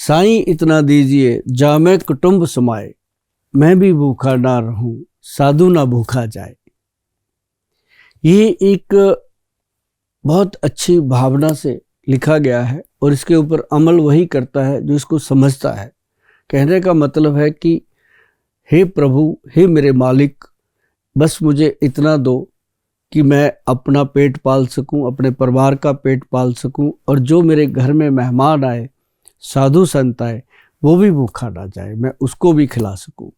साईं इतना दीजिए जामे कुटुंब समाए, मैं भी भूखा ना रहूं साधु ना भूखा जाए। ये एक बहुत अच्छी भावना से लिखा गया है और इसके ऊपर अमल वही करता है जो इसको समझता है। कहने का मतलब है कि हे प्रभु, हे मेरे मालिक, बस मुझे इतना दो कि मैं अपना पेट पाल सकूं, अपने परिवार का पेट पाल सकूं, और जो मेरे घर में मेहमान आए, साधु संत आए, वो भी भूखा ना जाए, मैं उसको भी खिला सकूं।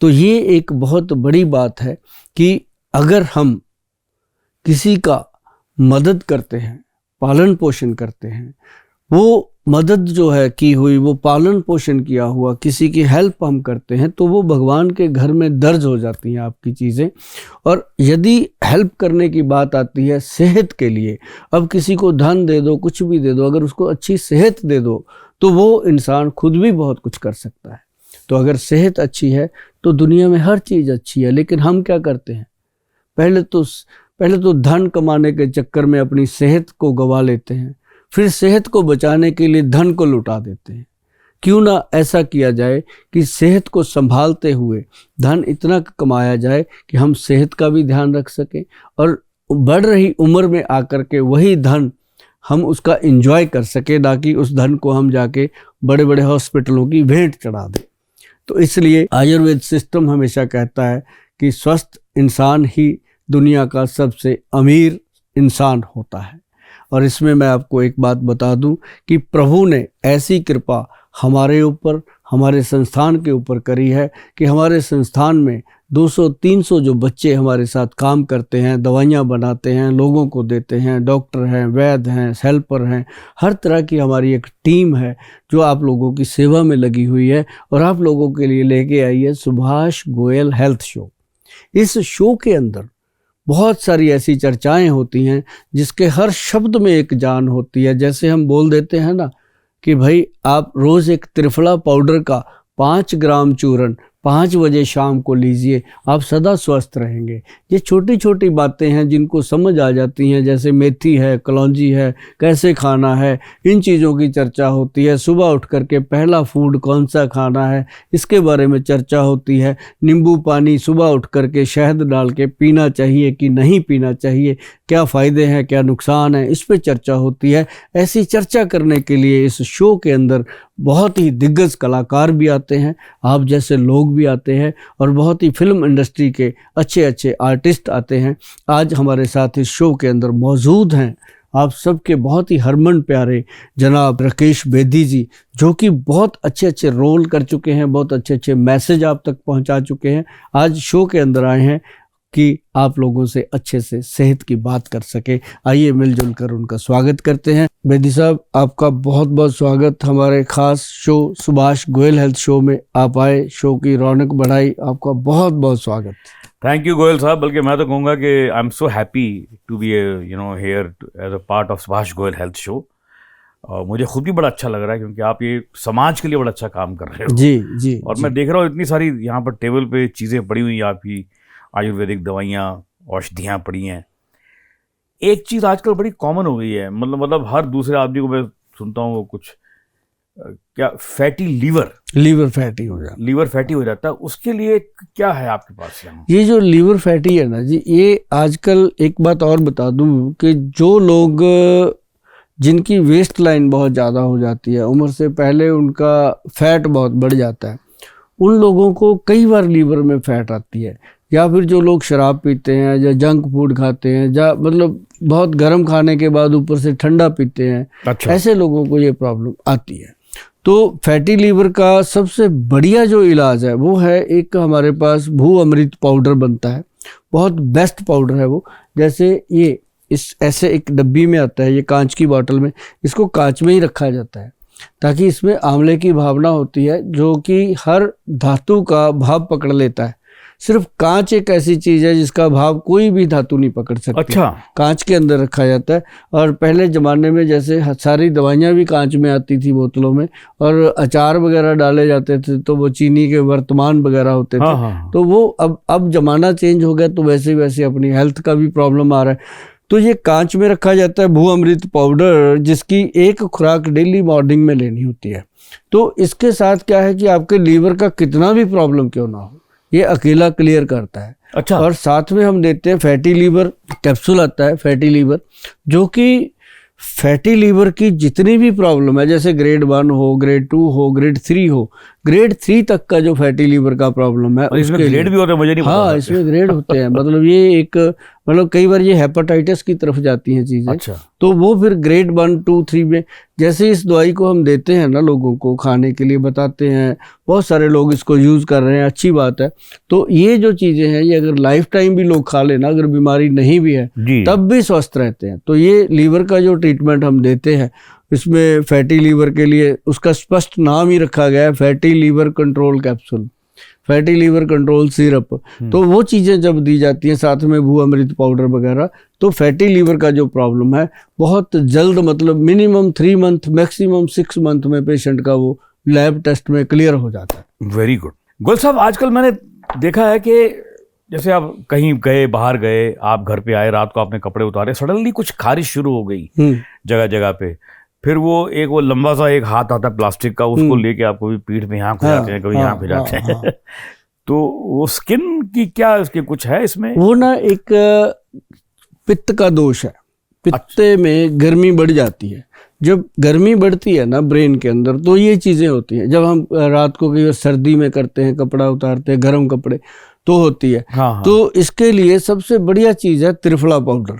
तो ये एक बहुत बड़ी बात है कि अगर हम किसी का मदद करते हैं, पालन पोषण करते हैं, वो मदद जो है की हुई, वो पालन पोषण किया हुआ किसी की हेल्प हम करते हैं, तो वो भगवान के घर में दर्ज हो जाती हैं आपकी चीज़ें। और यदि हेल्प करने की बात आती है सेहत के लिए, अब किसी को धन दे दो, कुछ भी दे दो, अगर उसको अच्छी सेहत दे दो तो वो इंसान खुद भी बहुत कुछ कर सकता है। तो अगर सेहत अच्छी है तो दुनिया में हर चीज़ अच्छी है। लेकिन हम क्या करते हैं, पहले तो धन कमाने के चक्कर में अपनी सेहत को गंवा लेते हैं, फिर सेहत को बचाने के लिए धन को लुटा देते हैं। क्यों ना ऐसा किया जाए कि सेहत को संभालते हुए धन इतना कमाया जाए कि हम सेहत का भी ध्यान रख सकें, और बढ़ रही उम्र में आकर के वही धन हम उसका एंजॉय कर सके, ना कि उस धन को हम जाके बड़े बड़े हॉस्पिटलों की भेंट चढ़ा दें। तो इसलिए आयुर्वेद सिस्टम हमेशा कहता है कि स्वस्थ इंसान ही दुनिया का सबसे अमीर इंसान होता है। और इसमें मैं आपको एक बात बता दूं कि प्रभु ने ऐसी कृपा हमारे ऊपर, हमारे संस्थान के ऊपर करी है कि हमारे संस्थान में 200-300 जो बच्चे हमारे साथ काम करते हैं, दवाइयाँ बनाते हैं, लोगों को देते हैं, डॉक्टर हैं, वैद्य हैं, हेल्पर हैं, हर तरह की हमारी एक टीम है जो आप लोगों की सेवा में लगी हुई है। और आप लोगों के लिए लेके आई है सुभाष गोयल हेल्थ शो। इस शो के अंदर बहुत सारी ऐसी चर्चाएं होती हैं जिसके हर शब्द में एक जान होती है। जैसे हम बोल देते हैं ना कि भाई आप रोज़ एक त्रिफला पाउडर का 5 ग्राम चूर्ण 5 बजे शाम को लीजिए, आप सदा स्वस्थ रहेंगे। ये छोटी छोटी बातें हैं जिनको समझ आ जाती हैं, जैसे मेथी है, कलौंजी है, कैसे खाना है, इन चीज़ों की चर्चा होती है। सुबह उठ करके पहला फूड कौन सा खाना है, इसके बारे में चर्चा होती है। नींबू पानी सुबह उठ करके शहद डाल के पीना चाहिए कि नहीं पीना चाहिए, क्या फ़ायदे हैं, क्या नुकसान है, इस पर चर्चा होती है। ऐसी चर्चा करने के लिए इस शो के अंदर बहुत ही दिग्गज कलाकार भी आते हैं, आप जैसे लोग भी आते हैं, और बहुत ही फिल्म इंडस्ट्री के अच्छे अच्छे आर्टिस्ट आते हैं। आज हमारे साथ इस शो के अंदर मौजूद हैं आप सबके बहुत ही हरमन प्यारे जनाब राकेश बेदी जी, जो कि बहुत अच्छे अच्छे रोल कर चुके हैं, बहुत अच्छे अच्छे मैसेज आप तक पहुंचा चुके हैं। आज शो के अंदर आए हैं कि आप लोगों से अच्छे से सेहत की बात कर सके। आइए मिलजुल कर उनका स्वागत करते हैं। बेदी साहब, आपका बहुत बहुत स्वागत हमारे खास show Subhash Goyal health show में। आप आए, शो की रौनक बढ़ाई, आपका बहुत बहुत स्वागत। थैंक यू गोयल साहब। बल्कि मैं तो कहूँगा कि I am so happy to be here as a part of Subhash Goyal health show. मुझे खुद भी बड़ा अच्छा लग रहा है क्योंकि आप ये समाज के लिए बड़ा अच्छा काम कर रहे हो। जी जी। और मैं देख रहा हूँ इतनी सारी यहाँ पर टेबल पे चीज़ें पड़ी हुई, आपकी आयुर्वेदिक दवाइयाँ, औषधियाँ पड़ी हैं। एक चीज़ आजकल बड़ी कॉमन हो गई है, मतलब हर दूसरे आदमी को मैं सुनता हूँ वो कुछ क्या फैटी लीवर फैटी हो जाता है। उसके लिए क्या है आपके पास यहाँ? ये जो लीवर फैटी है ना जी, ये आजकल एक बात और बता दूं कि जो लोग जिनकी वेस्ट लाइन बहुत ज़्यादा हो जाती है, उम्र से पहले उनका फैट बहुत बढ़ जाता है, उन लोगों को कई बार लीवर में फैट आती है। या फिर जो लोग शराब पीते हैं या जंक फूड खाते हैं, या मतलब बहुत गर्म खाने के बाद ऊपर से ठंडा पीते हैं, अच्छा। ऐसे लोगों को ये प्रॉब्लम आती है। तो फैटी लीवर का सबसे बढ़िया जो इलाज है वो है, एक हमारे पास भू अमृत पाउडर बनता है, बहुत बेस्ट पाउडर है वो। जैसे ये इस ऐसे एक डब्बी में आता है, ये कांच की बोतल में, इसको कांच में ही रखा जाता है ताकि इसमें आंवले की भावना होती है जो कि हर धातु का भाव पकड़ लेता है। सिर्फ कांच एक ऐसी चीज़ है जिसका भाव कोई भी धातु नहीं पकड़ सकती। अच्छा। कांच के अंदर रखा जाता है। और पहले ज़माने में जैसे सारी दवाइयाँ भी कांच में आती थी बोतलों में, और अचार वगैरह डाले जाते थे तो वो चीनी के वर्तमान वगैरह होते थे। हाँ। तो वो अब ज़माना चेंज हो गया तो वैसे वैसे अपनी हेल्थ का भी प्रॉब्लम आ रहा है। तो ये कांच में रखा जाता है भू अमृत पाउडर, जिसकी एक खुराक डेली मॉर्निंग में लेनी होती है। तो इसके साथ क्या है कि आपके लीवर का कितना भी प्रॉब्लम क्यों ना हो, ये अकेला क्लियर करता है। अच्छा। और साथ में हम देते हैं फैटी लीवर कैप्सूल आता है, फैटी लीवर, जो कि फैटी लीवर की जितनी भी प्रॉब्लम है, जैसे ग्रेड 1 हो, ग्रेड 2 हो, ग्रेड 3 हो, ग्रेड 3 तक का जो फैटी लीवर का प्रॉब्लम है, इसमें ग्रेड भी होते हैं, मुझे नहीं पता। हाँ, इसमें ग्रेड होते हैं। मतलब ये एक, मतलब कई बार ये हेपेटाइटिस की तरफ जाती हैं चीजें। अच्छा। तो वो फिर ग्रेड 1, 2, 3 में, जैसे इस दवाई को हम देते हैं ना लोगों को खाने के लिए, बताते हैं, बहुत सारे लोग इसको यूज कर रहे हैं, अच्छी बात है। तो ये जो चीजें हैं, ये अगर लाइफ टाइम भी लोग खा लेना, अगर बीमारी नहीं भी है तब भी स्वस्थ रहते हैं। तो ये लीवर का जो ट्रीटमेंट हम देते हैं, इसमें फैटी लीवर के लिए उसका स्पष्ट नाम ही रखा गया है, fatty liver control capsule, fatty liver control syrup. तो वो चीज़ें जब दी जाती हैं साथ में भू अमृत पाउडर वगैरह, तो फैटी लीवर का जो प्रॉब्लम है बहुत जल्द, मतलब मिनिमम 3 मंथ, मैक्सिमम 6 मंथ में पेशेंट का वो लैब टेस्ट में क्लियर हो जाता है। Very good. गोयल साहब, आजकल मैंने देखा है कि जैसे आप कहीं गए, बाहर गए, आप घर पे आए, रात को आपने कपड़े उतारे, सडनली कुछ खारिश शुरू हो गई जगह जगह पे। फिर वो लंबा सा एक हाथ आता है प्लास्टिक का, उसको लेके आप कभी पीठ में यहाँ खुजाते हैं, कभी यहाँ खुजाते हैं। तो वो स्किन की क्या उसके कुछ है इसमें? वो ना एक पित्त का दोष है। पित्त में गर्मी बढ़ जाती है। जब गर्मी बढ़ती है ना ब्रेन के अंदर, तो ये चीजें होती हैं। जब हम रात को कई सर्दी में करते हैं, कपड़ा उतारते हैं, गर्म कपड़े, तो होती है। हाँ। तो इसके लिए सबसे बढ़िया चीज है त्रिफला पाउडर,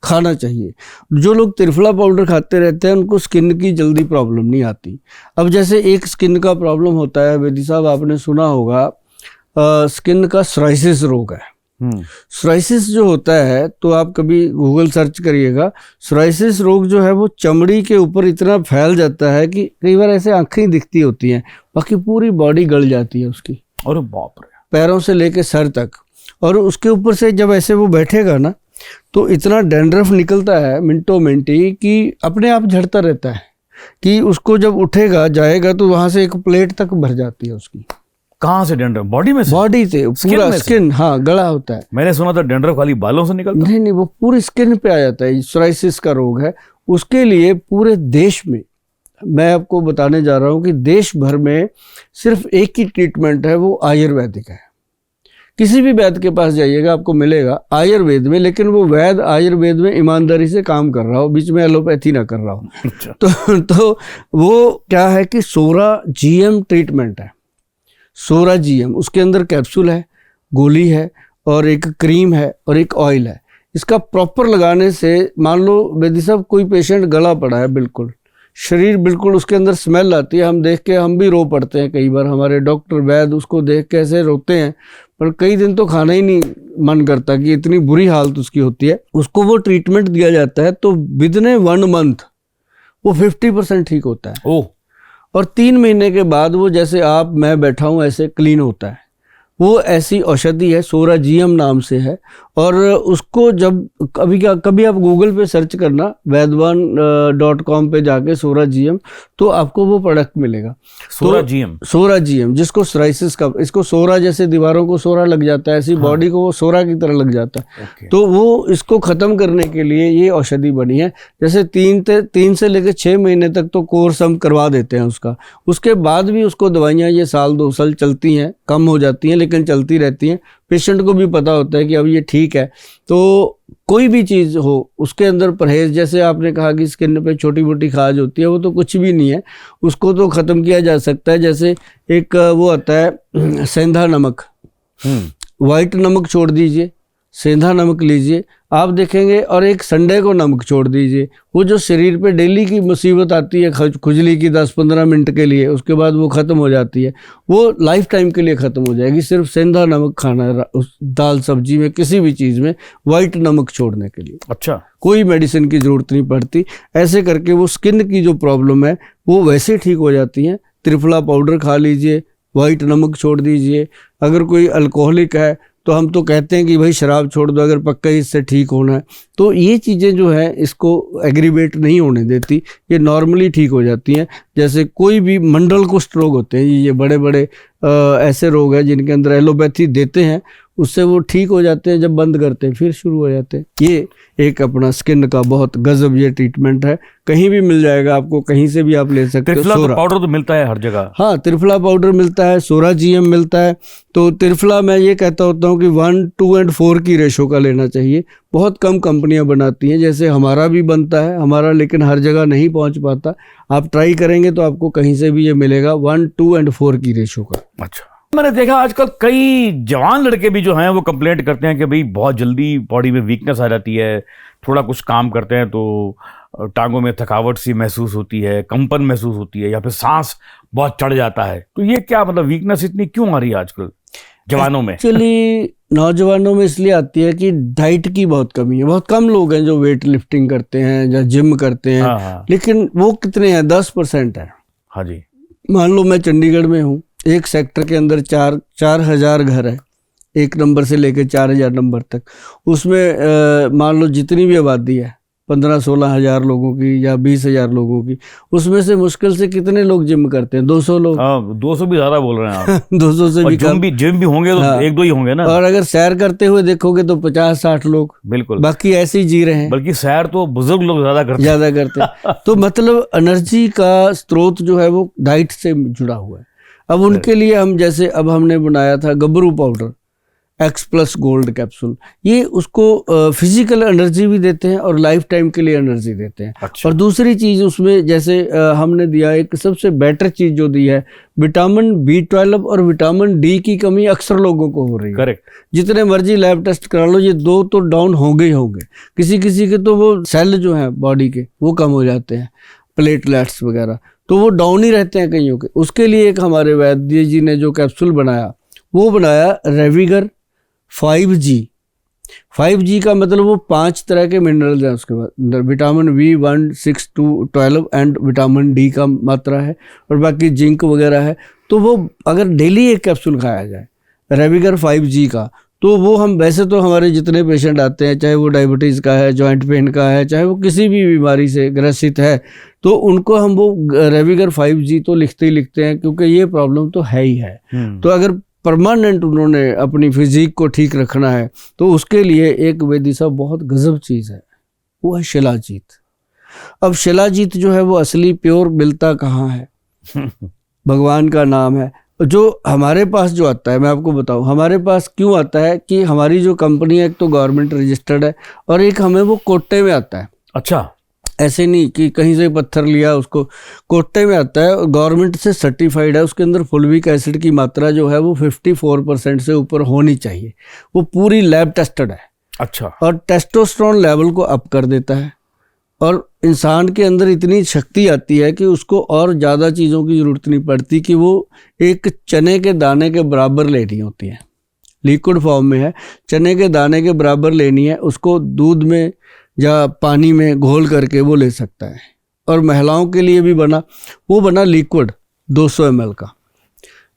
खाना चाहिए। जो लोग त्रिफला पाउडर खाते रहते हैं उनको स्किन की जल्दी प्रॉब्लम नहीं आती। अब जैसे एक स्किन का प्रॉब्लम होता है, वेदी साहब आपने सुना होगा, स्किन का सोराइसिस रोग है। सोराइसिस जो होता है, तो आप कभी गूगल सर्च करिएगा, सोराइसिस रोग जो है वो चमड़ी के ऊपर इतना फैल जाता है कि कई बार ऐसे आंखें दिखती होती हैं, बाकी पूरी बॉडी गल जाती है उसकी। अरे बाप रे। पैरों से लेके सर तक। और उसके ऊपर से जब ऐसे वो बैठेगा ना, तो इतना डैंड्रफ निकलता है मिनटों मिनटी कि अपने आप झड़ता रहता है, कि उसको जब उठेगा जाएगा तो वहां से एक प्लेट तक भर जाती है उसकी। कहाँ से डैंड्रफ? बॉडी में से? बॉडी से पूरा स्किन, हाँ, गला होता है। मैंने सुना था डैंड्रफ खाली बालों से निकलता है। नहीं, वो पूरी स्किन पे आ जाता है। सोराइसिस का रोग है। उसके लिए पूरे देश में, मैं आपको बताने जा रहा हूँ कि देश भर में सिर्फ एक ही ट्रीटमेंट है, वो आयुर्वेदिक है। किसी भी वैद्य के पास जाइएगा आपको मिलेगा आयुर्वेद में, लेकिन वो वैद्य आयुर्वेद में ईमानदारी से काम कर रहा हो, बीच में एलोपैथी ना कर रहा हो। तो वो क्या है कि सोरा जीएम ट्रीटमेंट है। सोरा जीएम, उसके अंदर कैप्सूल है, गोली है, और एक क्रीम है, और एक ऑयल है। इसका प्रॉपर लगाने से, मान लो वेदी साहब कोई पेशेंट गला पड़ा है, बिल्कुल शरीर बिल्कुल उसके अंदर स्मेल आती है, हम देख के हम भी रो पड़ते हैं कई बार, हमारे डॉक्टर वैद्य उसको देख के ऐसे रोते हैं, पर कई दिन तो खाना ही नहीं मन करता कि इतनी बुरी हालत उसकी होती है। उसको वो ट्रीटमेंट दिया जाता है, तो विदिन 1 मंथ वो 50% ठीक होता है। ओह। और 3 महीने के बाद वो, जैसे आप मैं बैठा हूँ ऐसे क्लीन होता है। वो ऐसी औषधि है, सोरा जीएम नाम से है। और उसको जब कभी आप गूगल पे सर्च करना, वैद्यवान.com पे जाके सोरा जीएम, तो आपको वो प्रोडक्ट मिलेगा। सोरा जीएम, जिसको सोराइसिस का, इसको सोरा जैसे दीवारों को सोरा लग जाता है, ऐसी बॉडी को वो सोरा की तरह लग जाता है। तो वो इसको खत्म करने के लिए ये औषधि बनी है। जैसे 3 से लेकर 6 महीने तक तो कोर्स हम करवा देते हैं उसका। उसके बाद भी उसको दवाइयाँ ये 1-2 साल चलती हैं, कम हो जाती हैं, लेकिन चलती रहती हैं। पेशेंट को भी पता होता है कि अब ये ठीक है। तो कोई भी चीज़ हो, उसके अंदर परहेज, जैसे आपने कहा कि स्किन पे छोटी मोटी खाज होती है, वो तो कुछ भी नहीं है, उसको तो ख़त्म किया जा सकता है। जैसे एक वो आता है सेंधा नमक, वाइट नमक छोड़ दीजिए, सेंधा नमक लीजिए, आप देखेंगे, और एक संडे को नमक छोड़ दीजिए। वो जो शरीर पे डेली की मुसीबत आती है खुजली की 10-15 मिनट के लिए, उसके बाद वो ख़त्म हो जाती है, वो लाइफ टाइम के लिए ख़त्म हो जाएगी। सिर्फ सेंधा नमक खाना है उस दाल सब्जी में, किसी भी चीज़ में वाइट नमक छोड़ने के लिए। अच्छा। कोई मेडिसिन की ज़रूरत नहीं पड़ती। ऐसे करके वो स्किन की जो प्रॉब्लम है वो वैसे ठीक हो जाती है। त्रिफला पाउडर खा लीजिए, वाइट नमक छोड़ दीजिए। अगर कोई अल्कोहलिक है तो हम तो कहते हैं कि भाई शराब छोड़ दो, अगर पक्का इससे ठीक होना है। तो ये चीज़ें जो है इसको एग्रीवेट नहीं होने देती, ये नॉर्मली ठीक हो जाती हैं। जैसे कोई भी मंडल कुष्ठ रोग होते हैं, ये बड़े बड़े ऐसे रोग हैं जिनके अंदर एलोपैथी देते हैं, उससे वो ठीक हो जाते हैं, जब बंद करते हैं फिर शुरू हो जाते हैं। ये एक अपना स्किन का बहुत गजब ये ट्रीटमेंट है, कहीं भी मिल जाएगा आपको, कहीं से भी आप ले सकते हो। त्रिफला सोरा पाउडर तो मिलता है हर जगह। हाँ, त्रिफला पाउडर मिलता है, सोरा GM मिलता है। तो त्रिफला मैं ये कहता होता हूँ कि 1, 2 और 4 की रेशो का लेना चाहिए। बहुत कम कंपनियां बनाती हैं, जैसे हमारा भी बनता है, हमारा लेकिन हर जगह नहीं पहुंच पाता। आप ट्राई करेंगे तो आपको कहीं से भी ये मिलेगा 1, 2 और 4 की रेशो का। अच्छा, मैंने देखा आजकल कई जवान लड़के भी जो हैं वो कंप्लेंट करते हैं कि भाई बहुत जल्दी बॉडी में वीकनेस आ जाती है, थोड़ा कुछ काम करते हैं तो टांगों में थकावट सी महसूस होती है, कंपन महसूस होती है, या फिर सांस बहुत चढ़ जाता है। तो ये क्या मतलब वीकनेस इतनी क्यों आ रही है आजकल जवानों में? एक्चुअली नौजवानों में इसलिए आती है कि डाइट की बहुत कमी है। बहुत कम लोग हैं जो वेट लिफ्टिंग करते हैं या जिम करते हैं। हाँ। लेकिन वो कितने हैं? 10% है। हाँ जी। मान लो मैं चंडीगढ़ में हूँ, एक सेक्टर के अंदर 4,000 घर है, 1 नंबर से लेकर 4,000 नंबर तक। उसमें मान लो जितनी भी आबादी है 15-16 हज़ार लोगों की या 20,000 लोगों की, उसमें से मुश्किल से कितने लोग जिम करते हैं? 200 लोग। 200 भी ज्यादा बोल रहे हैं आप। 200 से भी कम। जिम भी होंगे तो हाँ। 1-2 ही होंगे ना। और अगर सैर करते हुए देखोगे तो 50-60 लोग, बिल्कुल, बाकी ऐसे ही जी रहे हैं। बल्कि सैर तो बुजुर्ग लोग ज्यादा करते हैं। तो मतलब एनर्जी का स्रोत जो है वो डाइट से जुड़ा हुआ है। अब उनके लिए हम जैसे अब हमने बनाया था गबरू पाउडर, X+ गोल्ड कैप्सूल, ये उसको फिजिकल एनर्जी भी देते हैं और लाइफ टाइम के लिए एनर्जी देते हैं। अच्छा। और दूसरी चीज उसमें जैसे हमने दिया एक सबसे बेटर चीज जो दी है, विटामिन B12 और विटामिन D की कमी अक्सर लोगों को हो रही है। करेक्ट। जितने मर्जी लैब टेस्ट करा लो, ये 2 तो डाउन होंगे ही होंगे। किसी किसी के तो वो सेल जो है बॉडी के वो कम हो जाते हैं, प्लेटलेट्स वगैरह, तो वो डाउन ही रहते हैं कईयों के। उसके लिए एक हमारे वैद्य जी ने जो कैप्सूल बनाया, वो बनाया रेविगर 5G। 5G का मतलब वो 5 तरह के मिनरल्स हैं उसके अंदर, vitamin B1, 6, 2, 12 and vitamin D का मात्रा है, और बाकी जिंक वगैरह है। तो वो अगर डेली एक कैप्सूल खाया जाए रेविगर 5G का, तो वो हम वैसे तो हमारे जितने पेशेंट आते हैं, चाहे वो डायबिटीज़ का है, जॉइंट पेन का है, चाहे वो किसी भी बीमारी से ग्रसित है, तो उनको हम वो रेविगर 5G तो लिखते ही लिखते हैं, क्योंकि ये प्रॉब्लम तो है ही है। तो अगर परमानेंट उन्होंने अपनी फिजिक को ठीक रखना है तो उसके लिए एक वेदी साहब बहुत गजब चीज़ है, वो है शिलाजीत। अब शिलाजीत जो है वो असली प्योर मिलता कहाँ है? भगवान का नाम है। जो हमारे पास जो आता है, मैं आपको बताऊं हमारे पास क्यों आता है, कि हमारी जो कंपनी है एक तो गवर्नमेंट रजिस्टर्ड है, और एक हमें वो कोटे में आता है। अच्छा, ऐसे नहीं कि कहीं से पत्थर लिया, उसको कोटे में आता है, गवर्नमेंट से सर्टिफाइड है। उसके अंदर फुल्विक एसिड की मात्रा जो है वो 54% से ऊपर होनी चाहिए, वो पूरी लैब टेस्टेड है। अच्छा। और टेस्टोस्टेरोन लेवल को अप कर देता है, और इंसान के अंदर इतनी शक्ति आती है कि उसको और ज़्यादा चीज़ों की ज़रूरत नहीं पड़ती, कि वो एक चने के दाने के बराबर लेनी होती है, लिक्विड फॉर्म में है, चने के दाने के बराबर लेनी है, उसको दूध में या पानी में घोल करके वो ले सकता है। और महिलाओं के लिए भी वो बना लिक्विड 200 ml का।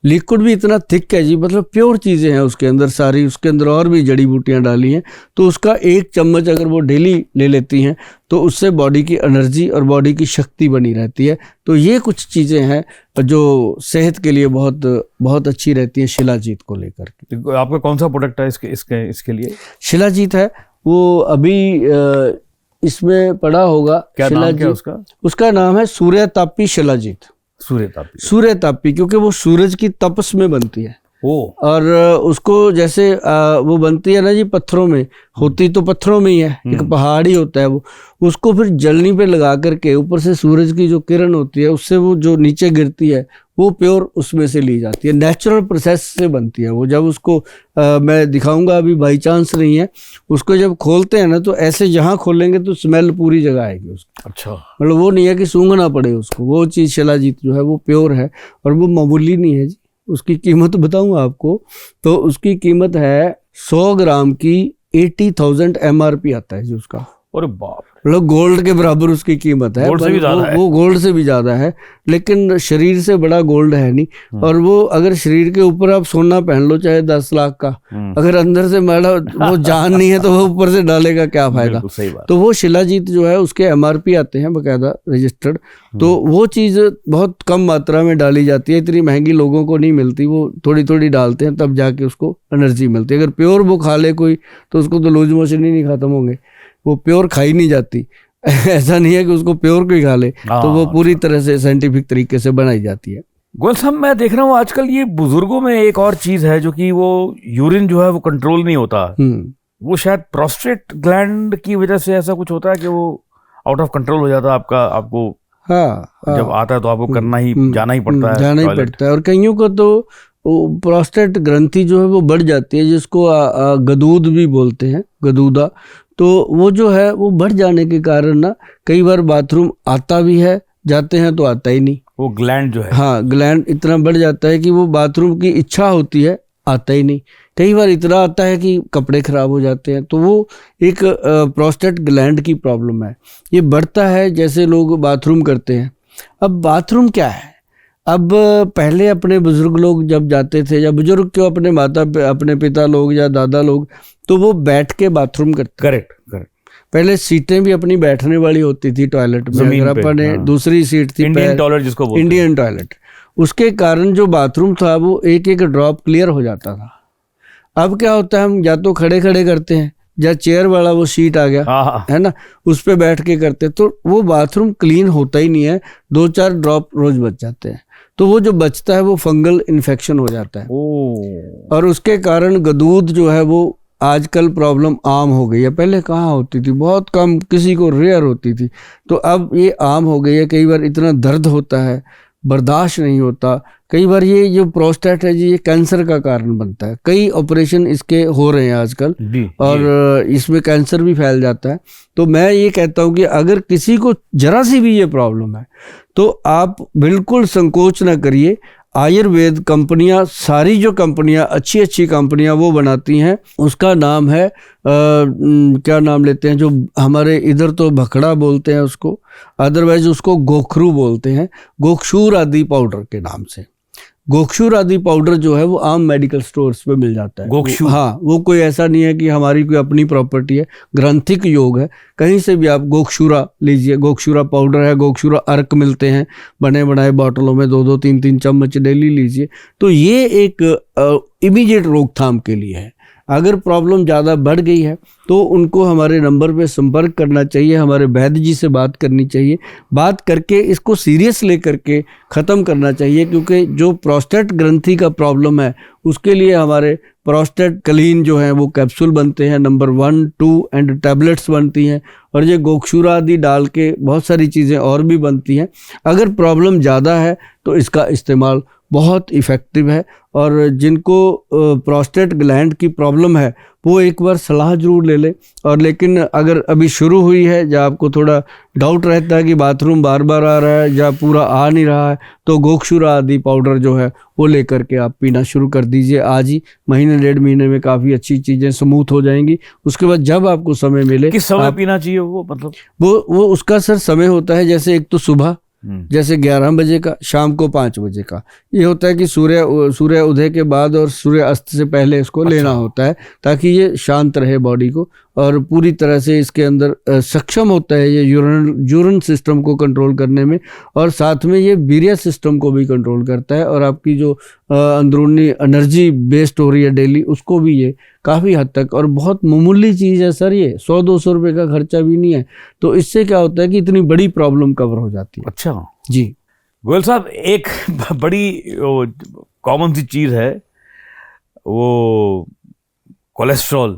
लिक्विड भी इतना थिक है जी, मतलब प्योर चीज़ें हैं उसके अंदर सारी, उसके अंदर और भी जड़ी बूटियां डाली हैं। तो उसका 1 चम्मच अगर वो डेली ले लेती हैं तो उससे बॉडी की एनर्जी और बॉडी की शक्ति बनी रहती है। तो ये कुछ चीज़ें हैं जो सेहत के लिए बहुत बहुत अच्छी रहती हैं शिलाजीत को लेकर के। आपका कौन सा प्रोडक्ट है इसके लिए? शिलाजीत है, वो अभी इसमें पड़ा होगा। क्या नाम क्या उसका? उसका नाम है सूर्यतापी शिलाजीत। सूर्यतापी क्योंकि वो सूरज की तपस में बनती है। और उसको जैसे वो बनती है ना जी, पत्थरों में होती, तो पत्थरों में ही है, एक पहाड़ ही होता है वो, उसको फिर जलनी पे लगा करके ऊपर से सूरज की जो किरण होती है उससे वो जो नीचे गिरती है वो प्योर उसमें से ली जाती है, नेचुरल प्रोसेस से बनती है वो। जब उसको मैं दिखाऊंगा, अभी बाई चांस नहीं है, उसको जब खोलते हैं ना तो ऐसे जहाँ खोलेंगे तो स्मेल पूरी जगह आएगी उसकी। अच्छा, मतलब वो नहीं है कि सूंघना पड़े उसको, वो चीज़ शिलाजीत जो है वो प्योर है और वो मामूली नहीं है जी। उसकी कीमत बताऊंगा आपको, तो उसकी कीमत है 100 ग्राम की 80,000 MRP आता है जी उसका। और बाप मतलब गोल्ड के बराबर उसकी कीमत है। गोल्ड से भी ज्यादा है। वो गोल्ड से भी ज्यादा है, लेकिन शरीर से बड़ा गोल्ड है नहीं। और वो अगर शरीर के ऊपर आप सोना पहन लो चाहे 10 लाख का, अगर अंदर से मैडा वो जान नहीं है तो वो ऊपर से डालेगा क्या फायदा। बिल्कुल सही बात। तो वो शिलाजीत जो है उसके MRP आते हैं बकायदा रजिस्टर्ड, तो वो चीज़ बहुत कम मात्रा में डाली जाती है, इतनी महंगी लोगों को नहीं मिलती, वो थोड़ी थोड़ी डालते हैं तब जाके उसको एनर्जी मिलती है। अगर प्योर वो खा ले कोई तो उसको तो लूज मोशन ही नहीं खत्म होंगे, वो प्योर खाई नहीं जाती। ऐसा नहीं है कि उसको प्योर कोई खा ले, तो वो पूरी तरह से साइंटिफिक तरीके से बनाई जाती है। गोयल साहब, मैं देख रहा हूँ आजकल ये बुजुर्गों में एक और चीज है जो कि वो यूरिन जो है वो कंट्रोल नहीं होता। वो शायद प्रोस्टेट ग्लैंड की वजह से ऐसा कुछ होता है कि वो आउट ऑफ कंट्रोल हो जाता है आपको। हाँ, जब आता है तो आपको करना ही जाना ही पड़ता है, जाना ही पड़ता है। और कईयों को तो प्रोस्टेट ग्रंथि जो है वो बढ़ जाती है, जिसको गदूद भी बोलते हैं, गदूदा। तो वो जो है वो बढ़ जाने के कारण ना कई बार बाथरूम आता भी है, जाते हैं तो आता ही नहीं। वो ग्लैंड जो है, हाँ, ग्लैंड इतना बढ़ जाता है कि वो बाथरूम की इच्छा होती है, आता ही नहीं। कई बार इतना आता है कि कपड़े खराब हो जाते हैं। तो वो एक प्रोस्टेट ग्लैंड की प्रॉब्लम है। ये बढ़ता है जैसे लोग बाथरूम करते हैं। अब बाथरूम क्या है, अब पहले अपने बुजुर्ग लोग जब जाते थे, या बुजुर्ग क्यों, अपने पिता लोग या दादा लोग, तो वो बैठ के बाथरूम करते। करेक्ट। पहले सीटें भी अपनी बैठने वाली होती थी टॉयलेट में, अगर अपने दूसरी सीट थी इंडियन टॉयलेट जिसको बोलते हैं, इंडियन टॉयलेट, उसके कारण जो बाथरूम था वो एक एक ड्रॉप क्लियर हो जाता था। अब क्या होता है, हम या तो खड़े खड़े करते हैं, या चेयर वाला वो सीट आ गया है ना, उस पे बैठ के करते, तो वो बाथरूम क्लीन होता ही नहीं है। 2-4 ड्रॉप रोज बच जाते हैं, तो वो जो बचता है वो फंगल इन्फेक्शन हो जाता है। और उसके कारण गदूद जो है वो आजकल प्रॉब्लम आम हो गई है। पहले कहाँ होती थी, बहुत कम, किसी को रेयर होती थी, तो अब ये आम हो गई है। कई बार इतना दर्द होता है, बर्दाश्त नहीं होता। कई बार ये जो प्रोस्टेट है जी, ये कैंसर का कारण बनता है। कई ऑपरेशन इसके हो रहे हैं आजकल, और इसमें कैंसर भी फैल जाता है। तो मैं ये कहता हूँ कि अगर किसी को जरा सी भी ये प्रॉब्लम है तो आप बिल्कुल संकोच ना करिए। आयुर्वेद कंपनियां, सारी जो कंपनियां अच्छी अच्छी कंपनियां वो बनाती हैं, उसका नाम है क्या नाम लेते हैं, जो हमारे इधर तो भखड़ा बोलते हैं उसको, अदरवाइज उसको गोखरू बोलते हैं, गोक्षूर आदि पाउडर के नाम से। गोक्षूर आदि पाउडर जो है वो आम मेडिकल स्टोर्स पे मिल जाता है। गोक्षूर, हाँ, वो कोई ऐसा नहीं है कि हमारी कोई अपनी प्रॉपर्टी है, ग्रंथिक योग है, कहीं से भी आप गोक्षूरा लीजिए। गोक्षूरा पाउडर है, गोक्षूरा अर्क मिलते हैं बने बनाए बॉटलों में, 2-2 3-3 चम्मच डेली लीजिए। तो ये एक इमीडिएट रोकथाम के लिए है। अगर प्रॉब्लम ज़्यादा बढ़ गई है तो उनको हमारे नंबर पे संपर्क करना चाहिए, हमारे वैद्य जी से बात करनी चाहिए, बात करके इसको सीरियस लेकर के ख़त्म करना चाहिए। क्योंकि जो प्रोस्टेट ग्रंथि का प्रॉब्लम है उसके लिए हमारे प्रोस्टेट क्लीन जो है वो कैप्सूल बनते हैं, नंबर 1, 2 एंड टैबलेट्स बनती हैं, और ये गोक्षूरा आदि डाल के बहुत सारी चीज़ें और भी बनती हैं। अगर प्रॉब्लम ज़्यादा है तो इसका इस्तेमाल बहुत इफ़ेक्टिव है। और जिनको प्रोस्टेट ग्लैंड की प्रॉब्लम है वो एक बार सलाह जरूर ले ले। और लेकिन अगर अभी शुरू हुई है या आपको थोड़ा डाउट रहता है कि बाथरूम बार बार आ रहा है या पूरा आ नहीं रहा है, तो गोक्षूरा आदि पाउडर जो है वो लेकर के आप पीना शुरू कर दीजिए आज ही। महीने 1.5 महीने में काफ़ी अच्छी चीज़ें स्मूथ हो जाएंगी। उसके बाद जब आपको समय मिले, किस समय पीना चाहिए वो, मतलब वो उसका सर समय होता है, जैसे एक तो सुबह जैसे 11 बजे का, शाम को 5 बजे का। ये होता है कि सूर्य उदय के बाद और सूर्य अस्त से पहले इसको लेना होता है, ताकि ये शांत रहे बॉडी को, और पूरी तरह से इसके अंदर सक्षम होता है ये यूरिन सिस्टम को कंट्रोल करने में, और साथ में ये वीर्य सिस्टम को भी कंट्रोल करता है, और आपकी जो अंदरूनी एनर्जी बेस्ड हो रही है डेली, उसको भी ये काफ़ी हद तक, और बहुत मामूली चीज़ है सर, ये 100-200 रुपये का खर्चा भी नहीं है। तो इससे क्या होता है कि इतनी बड़ी प्रॉब्लम कवर हो जाती है। अच्छा जी गोयल साहब, एक बड़ी कॉमन सी चीज़ है वो कोलेस्ट्रॉल।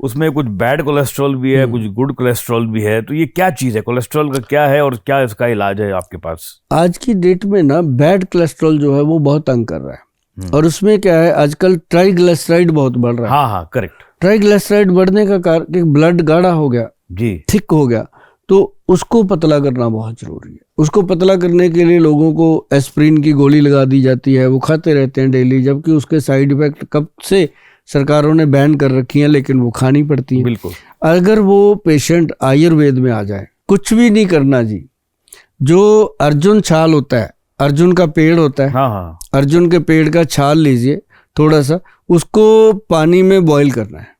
उसमें कुछ बैड कोलेस्ट्रॉल भी है, कुछ गुड कोलेस्ट्रॉल भी है। तो ये क्या चीज़ है, कोलेस्ट्रॉल का क्या है और क्या इसका इलाज है आपके पास? आज की डेट में ना बैड कोलेस्ट्रॉल जो है वो बहुत तंग कर रहा है, और उसमें क्या है, आजकल ट्राइग्लिसराइड बहुत बढ़ रहा है। हाँ, करेक्ट। ट्राइग्लिसराइड बढ़ने का कारण ब्लड गाढ़ा हो गया जी, थिक हो गया, तो उसको पतला करना बहुत जरूरी है। उसको पतला करने के लिए लोगों को एस्प्रिन की गोली लगा दी जाती है, वो खाते रहते हैं डेली, जबकि उसके साइड इफेक्ट कब से सरकारों ने बैन कर रखी हैं, लेकिन वो खानी पड़ती हैं। बिल्कुल। अगर वो पेशेंट आयुर्वेद में आ जाए, कुछ भी नहीं करना जी, जो अर्जुन छाल होता है, अर्जुन का पेड़ होता है, हाँ हाँ, अर्जुन के पेड़ का छाल लीजिए थोड़ा सा, उसको पानी में बॉईल करना है।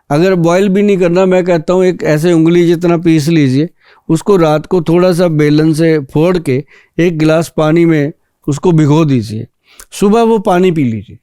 अगर बॉईल भी नहीं करना, मैं कहता हूँ एक ऐसे उंगली जितना पीस लीजिए, उसको रात को थोड़ा सा बेलन से फोड़ के 1 गिलास पानी में उसको भिगो दीजिए, सुबह वो पानी पी लीजिए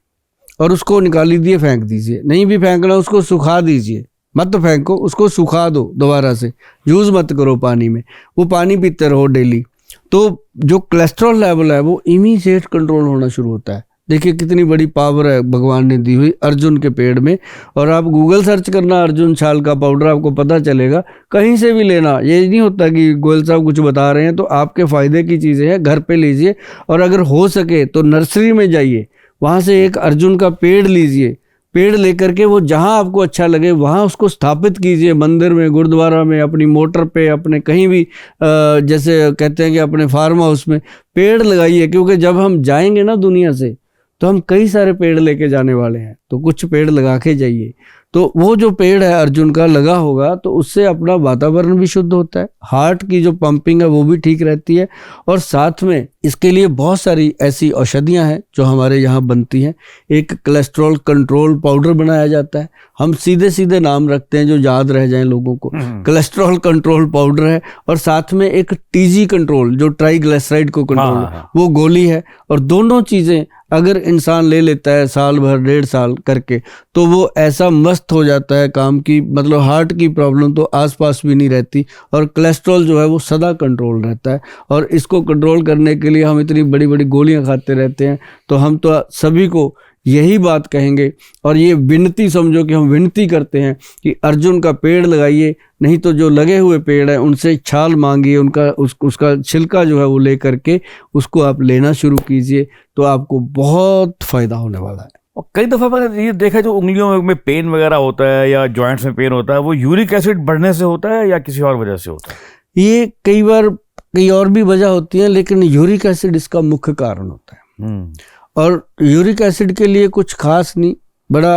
और उसको निकाल लीजिए, फेंक दीजिए। नहीं भी फेंकना, उसको सुखा दीजिए, मत फेंको, उसको सुखा दो, दोबारा से यूज़ मत करो पानी में, वो पानी पीते रहो डेली। तो जो कोलेस्ट्रॉल लेवल है वो इमीडिएट कंट्रोल होना शुरू होता है। देखिए कितनी बड़ी पावर है भगवान ने दी हुई अर्जुन के पेड़ में। और आप गूगल सर्च करना अर्जुन छाल का पाउडर, आपको पता चलेगा। कहीं से भी लेना, ये नहीं होता कि गोयल साहब कुछ बता रहे हैं तो आपके फ़ायदे की चीज़ें हैं, घर पे लीजिए। और अगर हो सके तो नर्सरी में जाइए, वहाँ से एक अर्जुन का पेड़ लीजिए, पेड़ लेकर के वो जहाँ आपको अच्छा लगे वहाँ उसको स्थापित कीजिए, मंदिर में, गुरुद्वारा में, अपनी मोटर पे, अपने कहीं भी, जैसे कहते हैं कि अपने फार्म हाउस में पेड़ लगाइए। क्योंकि जब हम जाएंगे ना दुनिया से, तो हम कई सारे पेड़ लेके जाने वाले हैं, तो कुछ पेड़ लगा के जाइए। तो वो जो पेड़ है अर्जुन का लगा होगा तो उससे अपना वातावरण भी शुद्ध होता है, हार्ट की जो पंपिंग है वो भी ठीक रहती है। और साथ में इसके लिए बहुत सारी ऐसी औषधियां हैं जो हमारे यहाँ बनती हैं। एक कोलेस्ट्रॉल कंट्रोल पाउडर बनाया जाता है, हम सीधे सीधे नाम रखते हैं जो याद रह जाएं लोगों को। कोलेस्ट्रॉल कंट्रोल पाउडर है, और साथ में एक टीजी कंट्रोल जो ट्राइग्लिसराइड को कंट्रोल, वो गोली है। और दोनों चीज़ें अगर इंसान ले लेता है साल भर 1.5 साल करके, तो वो ऐसा मस्त हो जाता है काम की, मतलब हार्ट की प्रॉब्लम तो आसपास भी नहीं रहती, और कोलेस्ट्रॉल जो है वो सदा कंट्रोल रहता है। और इसको कंट्रोल करने के लिए हम इतनी बड़ी बड़ी गोलियां खाते रहते हैं। तो हम तो सभी को यही बात कहेंगे, और ये विनती समझो कि हम विनती करते हैं कि अर्जुन का पेड़ लगाइए, नहीं तो जो लगे हुए पेड़ हैं उनसे छाल मांगिए, उसका छिलका जो है वो ले करके उसको आप लेना शुरू कीजिए, तो आपको बहुत फायदा होने वाला है। और कई दफ़ा मैंने ये देखा है, जो उंगलियों में पेन वगैरह होता है या जॉइंट्स में पेन होता है, वो यूरिक एसिड बढ़ने से होता है या किसी और वजह से होता है? ये कई बार कई और भी वजह होती है, लेकिन यूरिक एसिड इसका मुख्य कारण होता है। और यूरिक एसिड के लिए कुछ खास नहीं, बड़ा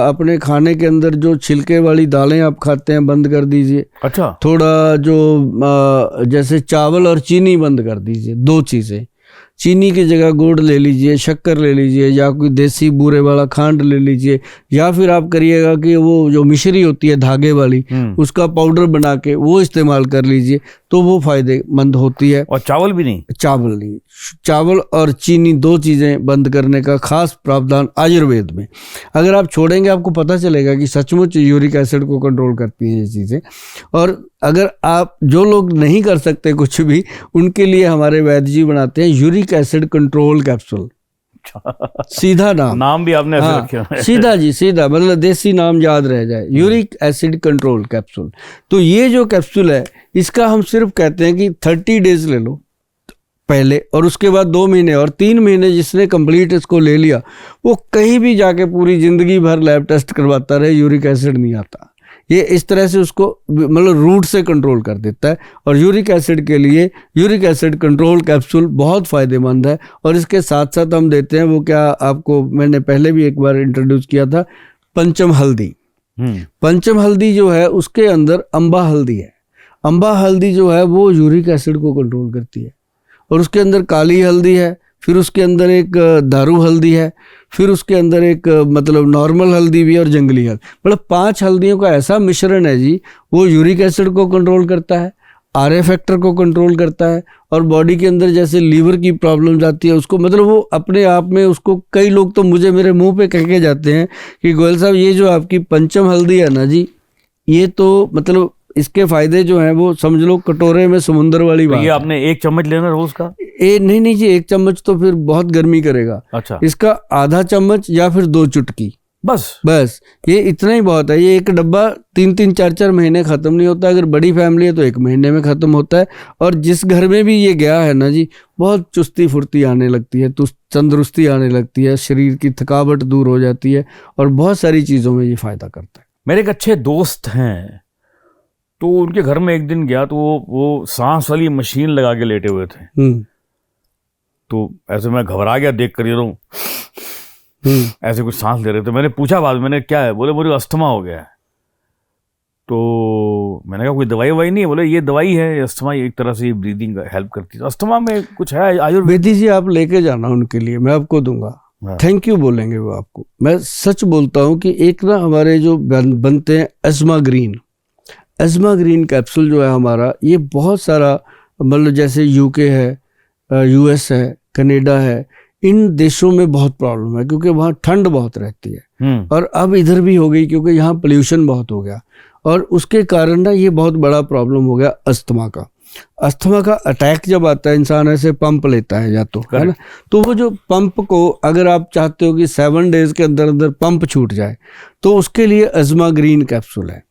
अपने खाने के अंदर जो छिलके वाली दालें आप खाते हैं बंद कर दीजिए। अच्छा। थोड़ा जो जैसे चावल और चीनी बंद कर दीजिए, 2 चीज़ें। चीनी की जगह गुड़ ले लीजिए, शक्कर ले लीजिए, या कोई देसी बूरे वाला खांड ले लीजिए, या फिर आप करिएगा कि वो जो मिश्री होती है धागे वाली, उसका पाउडर बना के वो इस्तेमाल कर लीजिए, तो वो फायदेमंद होती है। और चावल भी नहीं? चावल नहीं, चावल और चीनी 2 चीज़ें बंद करने का खास प्रावधान आयुर्वेद में। अगर आप छोड़ेंगे आपको पता चलेगा कि सचमुच यूरिक एसिड को कंट्रोल करती हैं ये चीज़ें। और अगर आप, जो लोग नहीं कर सकते कुछ भी, उनके लिए हमारे वैद्य जी बनाते हैं यूरिक एसिड कंट्रोल कैप्सूल। सीधा नाम भी आपने ऐसे रखे हैं। सीधा जी, सीधा, मतलब देसी नाम याद रह जाए, यूरिक एसिड कंट्रोल कैप्सूल। तो ये जो कैप्सूल है, इसका हम सिर्फ कहते हैं कि 30 डेज ले लो पहले, और उसके बाद 2 महीने और 3 महीने जिसने कंप्लीट इसको ले लिया, वो कहीं भी जाके पूरी जिंदगी भर लैब टेस्ट करवाता रहे, यूरिक एसिड नहीं आता। ये इस तरह से उसको मतलब रूट से कंट्रोल कर देता है। और यूरिक एसिड के लिए यूरिक एसिड कंट्रोल कैप्सूल बहुत फ़ायदेमंद है। और इसके साथ साथ हम देते हैं, वो क्या आपको मैंने पहले भी एक बार इंट्रोड्यूस किया था, पंचम हल्दी। पंचम हल्दी जो है उसके अंदर अम्बा हल्दी है। अम्बा हल्दी जो है वो यूरिक एसिड को कंट्रोल करती है। और उसके अंदर काली हल्दी है, फिर उसके अंदर एक दारू हल्दी है, फिर उसके अंदर एक मतलब नॉर्मल हल्दी भी है, और जंगली हल्दी, मतलब 5 हल्दियों का ऐसा मिश्रण है जी, वो यूरिक एसिड को कंट्रोल करता है, आरए फैक्टर को कंट्रोल करता है, और बॉडी के अंदर जैसे लीवर की प्रॉब्लम जाती है उसको, मतलब वो अपने आप में उसको, कई लोग तो मुझे मेरे मुंह पे कह के जाते हैं कि गोयल साहब ये जो आपकी पंचम हल्दी है ना जी, ये तो मतलब इसके फायदे जो हैं वो समझ लो कटोरे में समुंदर वाली बात। ये आपने 1 चम्मच लेना रोज का? नहीं जी, 1 चम्मच तो फिर बहुत गर्मी करेगा। अच्छा। इसका आधा चम्मच या फिर 2 चुटकी, बस ये इतना ही बहुत है। ये एक डब्बा 3-3, 4-4 महीने खत्म नहीं होता। अगर बड़ी फैमिली है तो 1 महीने में खत्म होता है। और जिस घर में भी ये गया है ना जी, बहुत चुस्ती फुर्ती आने लगती है, तंदुरुस्ती आने लगती है, शरीर की थकावट दूर हो जाती है, और बहुत सारी चीज़ों में ये फ़ायदा करता है। मेरे एक अच्छे दोस्त हैं, तो उनके घर में एक दिन गया तो वो सांस वाली मशीन लगा के लेटे हुए थे। तो ऐसे मैं घबरा गया देख कर, ऐसे कुछ सांस ले रहे थे। मैंने पूछा बाद में, मैंने क्या है, बोले मुझे अस्थमा हो गया है। तो मैंने कहा कोई दवाई ववाई नहीं है? बोले ये दवाई है अस्थमा, एक तरह से ब्रीदिंग हेल्प करती है। अस्थमा में कुछ है आयुर्वेद? बेदी जी आप लेके जाना उनके लिए, मैं आपको दूंगा, थैंक यू बोलेंगे वो आपको। मैं सच बोलता हूँ कि एक ना हमारे जो बनते हैं अज़मा ग्रीन कैप्सूल जो है हमारा, ये बहुत सारा मतलब जैसे यूके है, यूएस है, कनाडा है, इन देशों में बहुत प्रॉब्लम है क्योंकि वहाँ ठंड बहुत रहती है। और अब इधर भी हो गई क्योंकि यहाँ पोल्यूशन बहुत हो गया, और उसके कारण ना ये बहुत बड़ा प्रॉब्लम हो गया अस्थमा का अटैक जब आता है, इंसान ऐसे पंप लेता है या तो, है ना, तो वो जो पंप को अगर आप चाहते हो कि 7 डेज के अंदर अंदर पंप छूट जाए, तो उसके लिए अज़मा ग्रीन कैप्सूल है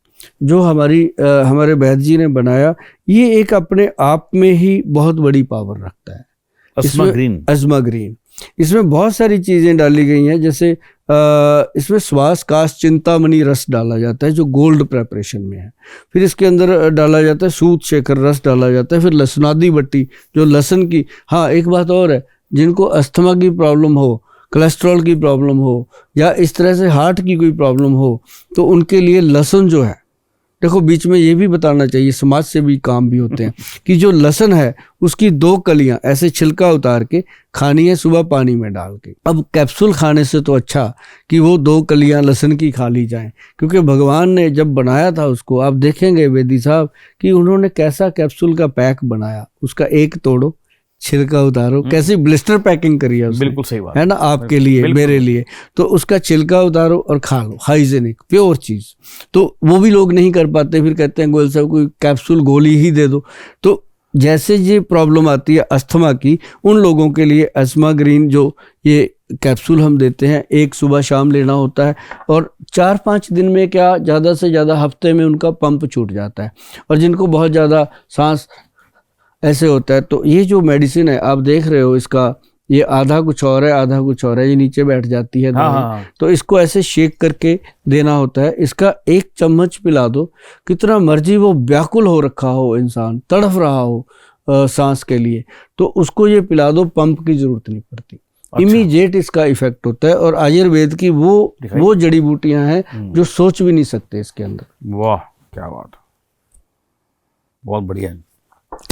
जो हमारे वैद्य जी ने बनाया। ये एक अपने आप में ही बहुत बड़ी पावर रखता है अज़मा ग्रीन। इसमें बहुत सारी चीज़ें डाली गई हैं, जैसे इसमें श्वास काश चिंतामणि रस डाला जाता है जो गोल्ड प्रेपरेशन में है। फिर इसके अंदर डाला जाता है सूत शेखर रस डाला जाता है। फिर लहसुनादी बट्टी जो लहसुन की, हाँ एक बात और है, जिनको अस्थमा की प्रॉब्लम हो, कोलेस्ट्रॉल की प्रॉब्लम हो, या इस तरह से हार्ट की कोई प्रॉब्लम हो, तो उनके लिए लहसुन जो है, देखो बीच में ये भी बताना चाहिए, समाज से भी काम भी होते हैं कि जो लहसुन है उसकी 2 कलियां ऐसे छिलका उतार के खानी है सुबह पानी में डाल के। अब कैप्सूल खाने से तो अच्छा कि वो 2 कलियां लहसुन की खा ली जाएं, क्योंकि भगवान ने जब बनाया था उसको, आप देखेंगे वेदी साहब कि उन्होंने कैसा कैप्सूल का पैक बनाया, उसका एक तोड़ो, छिलका उतारो, कैसी ब्लिस्टर पैकिंग करी है उसने, बिल्कुल सही बात है ना, आपके लिए मेरे लिए, तो उसका छिलका उतारो और खा लो, हाइजेनिक प्योर चीज। तो वो भी लोग नहीं कर पाते, फिर कहते हैं गोयल साहब कोई कैप्सूल गोली ही दे दो। तो जैसे ये प्रॉब्लम आती है अस्थमा की, उन लोगों के लिए अज़मा ग्रीन जो ये कैप्सूल हम देते हैं, एक सुबह शाम लेना होता है, और 4-5 दिन में क्या ज़्यादा से ज़्यादा हफ्ते में उनका पंप छूट जाता है। और जिनको बहुत ज़्यादा सांस ऐसे होता है, तो ये जो मेडिसिन है आप देख रहे हो, इसका ये आधा कुछ और है आधा कुछ और है, ये नीचे बैठ जाती है दवाई। तो इसको ऐसे शेक करके देना होता है। इसका 1 चम्मच पिला दो, कितना मर्जी वो व्याकुल हो रखा हो इंसान, तड़फ रहा हो सांस के लिए, तो उसको ये पिला दो, पंप की जरूरत नहीं पड़ती। इमीडिएट इसका इफेक्ट होता है। और आयुर्वेद की वो जड़ी बूटियां हैं जो सोच भी नहीं सकते इसके अंदर। वाह क्या बात, बहुत बढ़िया।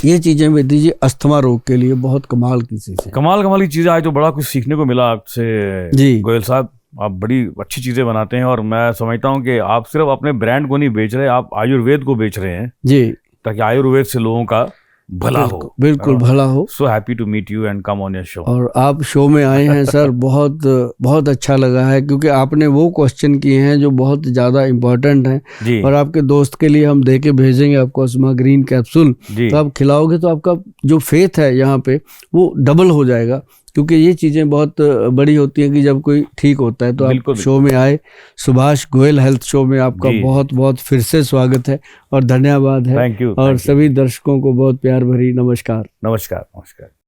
ये चीजें वेदी जी अस्थमा रोग के लिए बहुत कमाल की चीजें, कमाल की चीजें। आज तो बड़ा कुछ सीखने को मिला आपसे जी गोयल साहब। आप बड़ी अच्छी चीजें बनाते हैं, और मैं समझता हूँ कि आप सिर्फ अपने ब्रांड को नहीं बेच रहे, आप आयुर्वेद को बेच रहे हैं जी, ताकि आयुर्वेद से लोगों का भला हो। बिल्कुल भला हो। So happy to meet you and come on your show. और आप शो में आए हैं सर, बहुत बहुत अच्छा लगा है, क्योंकि आपने वो क्वेश्चन किए हैं जो बहुत ज़्यादा इम्पोर्टेंट हैं। और आपके दोस्त के लिए हम दे के भेजेंगे आपको अज़मा ग्रीन कैप्सूल, तो आप खिलाओगे तो आपका जो फेथ है यहाँ पे वो डबल हो जाएगा, क्योंकि ये चीज़ें बहुत बड़ी होती हैं कि जब कोई ठीक होता है तो आप शो में आए। सुभाष गोयल हेल्थ शो में आपका बहुत बहुत फिर से स्वागत है और धन्यवाद है। Thank you. और सभी दर्शकों को बहुत प्यार भरी नमस्कार। नमस्कार।